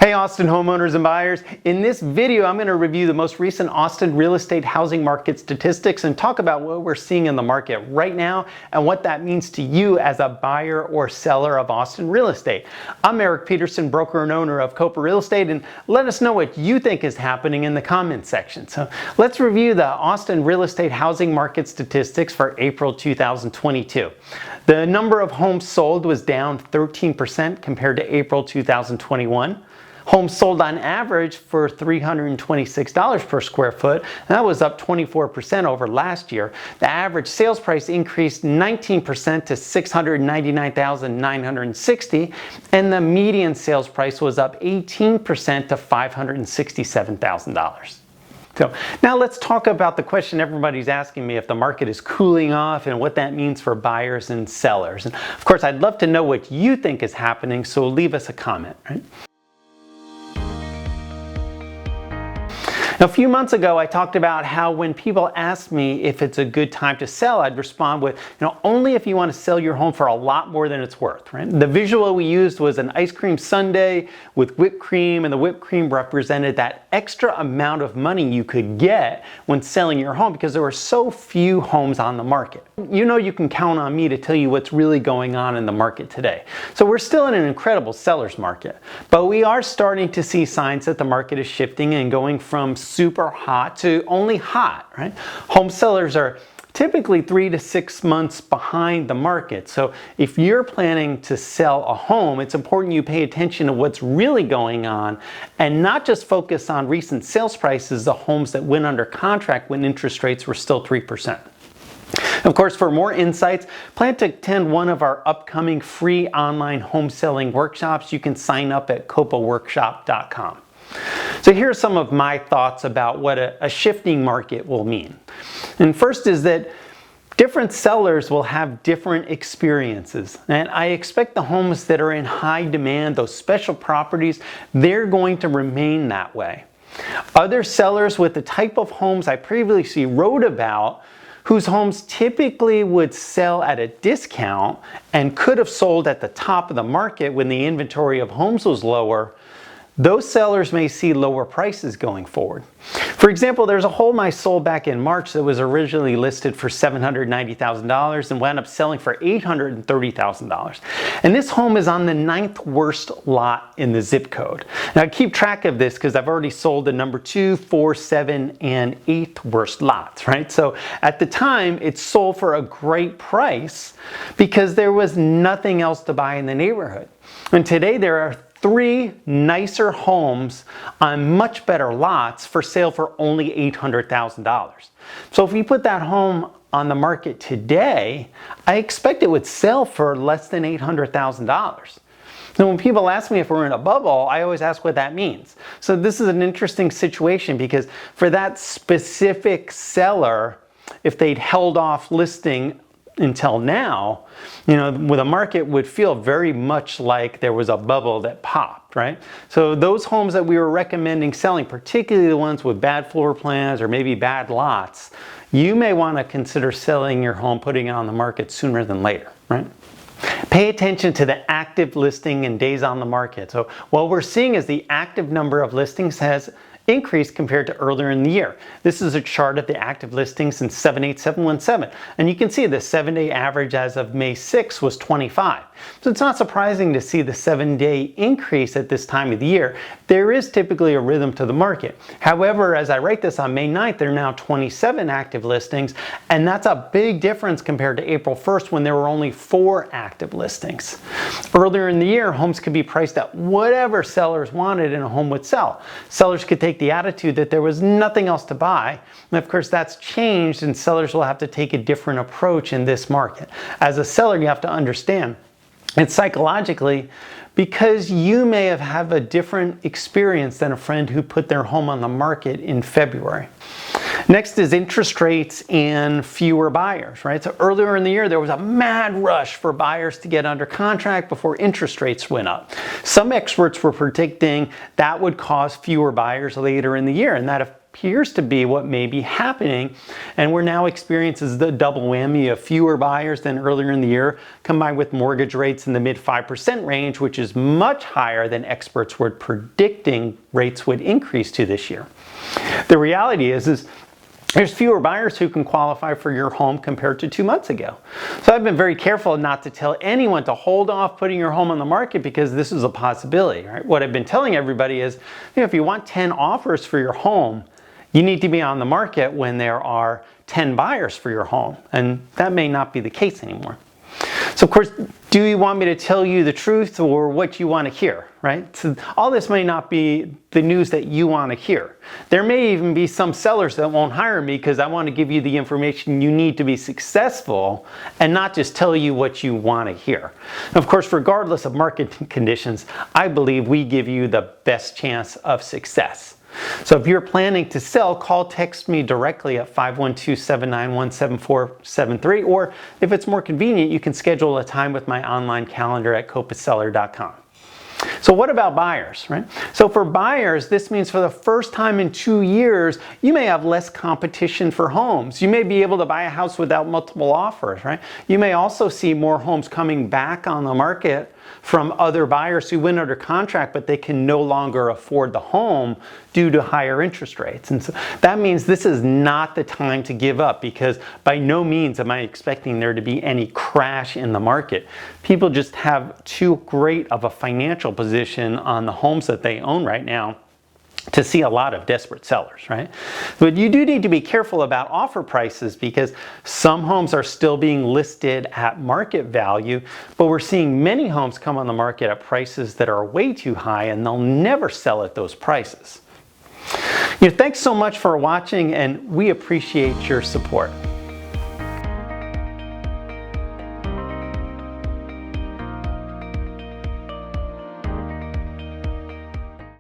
Hey Austin homeowners and buyers, in this video I'm going to review the most recent Austin real estate housing market statistics and talk about what we're seeing in the market right now and what that means to you as a buyer or seller of Austin real estate. I'm Joyce Peterson, broker and owner of Kopa Real Estate, and let us know what you think is happening in the comments section. So let's review the Austin real estate housing market statistics for April 2022. The number of homes sold was down 13% compared to April 2021. Homes sold on average for $326 per square foot. That was up 24% over last year. The average sales price increased 19% to $699,960, and the median sales price was up 18% to $567,000. So now let's talk about the question everybody's asking me, if the market is cooling off and what that means for buyers and sellers. And of course, I'd love to know what you think is happening, so leave us a comment, right? A few months ago, I talked about how when people ask me if it's a good time to sell, I'd respond with, only if you want to sell your home for a lot more than it's worth, right? The visual we used was an ice cream sundae with whipped cream, and the whipped cream represented that extra amount of money you could get when selling your home because there were so few homes on the market. You can count on me to tell you what's really going on in the market today. So we're still in an incredible seller's market, but we are starting to see signs that the market is shifting and going from super hot to only hot, right? Home sellers are typically 3 to 6 months behind the market. So if you're planning to sell a home, it's important you pay attention to what's really going on and not just focus on recent sales prices, the homes that went under contract when interest rates were still 3%. Of course, for more insights, plan to attend one of our upcoming free online home selling workshops. You can sign up at kopaworkshop.com. So here are some of my thoughts about what a shifting market will mean. And first is that different sellers will have different experiences. And I expect the homes that are in high demand, those special properties, they're going to remain that way. Other sellers with the type of homes I previously wrote about, whose homes typically would sell at a discount and could have sold at the top of the market when the inventory of homes was lower, those sellers may see lower prices going forward. For example, there's a home I sold back in March that was originally listed for $790,000 and wound up selling for $830,000. And this home is on the 9th worst lot in the zip code. Now, I keep track of this because I've already sold the number 2, 4, 7, and 8th worst lots, right? So at the time, it sold for a great price because there was nothing else to buy in the neighborhood. And today there are 3 nicer homes on much better lots for sale for only $800,000. So if you put that home on the market today, I expect it would sell for less than $800,000. So when people ask me if we're in a bubble, I always ask what that means. So this is an interesting situation because for that specific seller, if they'd held off listing until now, the market would feel very much like there was a bubble that popped, right? So those homes that we were recommending selling, particularly the ones with bad floor plans or maybe bad lots, you may want to consider selling your home, putting it on the market sooner than later, right? Pay attention to the active listing and days on the market. So what we're seeing is the active number of listings has increased compared to earlier in the year. This is a chart of the active listings since 78717, and you can see the 7-day average as of May 6 was 25. So it's not surprising to see the 7-day increase at this time of the year. There is typically a rhythm to the market. However, as I write this on May 9th, there are now 27 active listings, and that's a big difference compared to April 1st when there were only 4 active listings. Earlier in the year, homes could be priced at whatever sellers wanted and a home would sell. Sellers could take the attitude that there was nothing else to buy. And of course, that's changed, and sellers will have to take a different approach in this market. As a seller, you have to understand, and psychologically, because you may have had a different experience than a friend who put their home on the market in February. Next is interest rates and fewer buyers, right? So earlier in the year, there was a mad rush for buyers to get under contract before interest rates went up. Some experts were predicting that would cause fewer buyers later in the year, and that appears to be what may be happening, and we're now experiencing the double whammy of fewer buyers than earlier in the year, combined with mortgage rates in the mid 5% range, which is much higher than experts were predicting rates would increase to this year. The reality is there's fewer buyers who can qualify for your home compared to 2 months ago. So I've been very careful not to tell anyone to hold off putting your home on the market because this is a possibility, right? What I've been telling everybody is, if you want 10 offers for your home, you need to be on the market when there are 10 buyers for your home. And that may not be the case anymore. So of course, do you want me to tell you the truth or what you want to hear, right? So all this may not be the news that you want to hear. There may even be some sellers that won't hire me because I want to give you the information you need to be successful and not just tell you what you want to hear. Of course, regardless of market conditions, I believe we give you the best chance of success. So if you're planning to sell, call, text me directly at 512-791-7473, or if it's more convenient, you can schedule a time with my online calendar at kopaseller.com. So what about buyers, right? So for buyers, this means for the first time in 2 years, you may have less competition for homes. You may be able to buy a house without multiple offers, right? You may also see more homes coming back on the market from other buyers who went under contract, but they can no longer afford the home due to higher interest rates. And so that means this is not the time to give up, because by no means am I expecting there to be any crash in the market. People just have too great of a financial position on the homes that they own right now to see a lot of desperate sellers, right? But you do need to be careful about offer prices, because some homes are still being listed at market value, but we're seeing many homes come on the market at prices that are way too high, and they'll never sell at those prices. Thanks so much for watching, and we appreciate your support.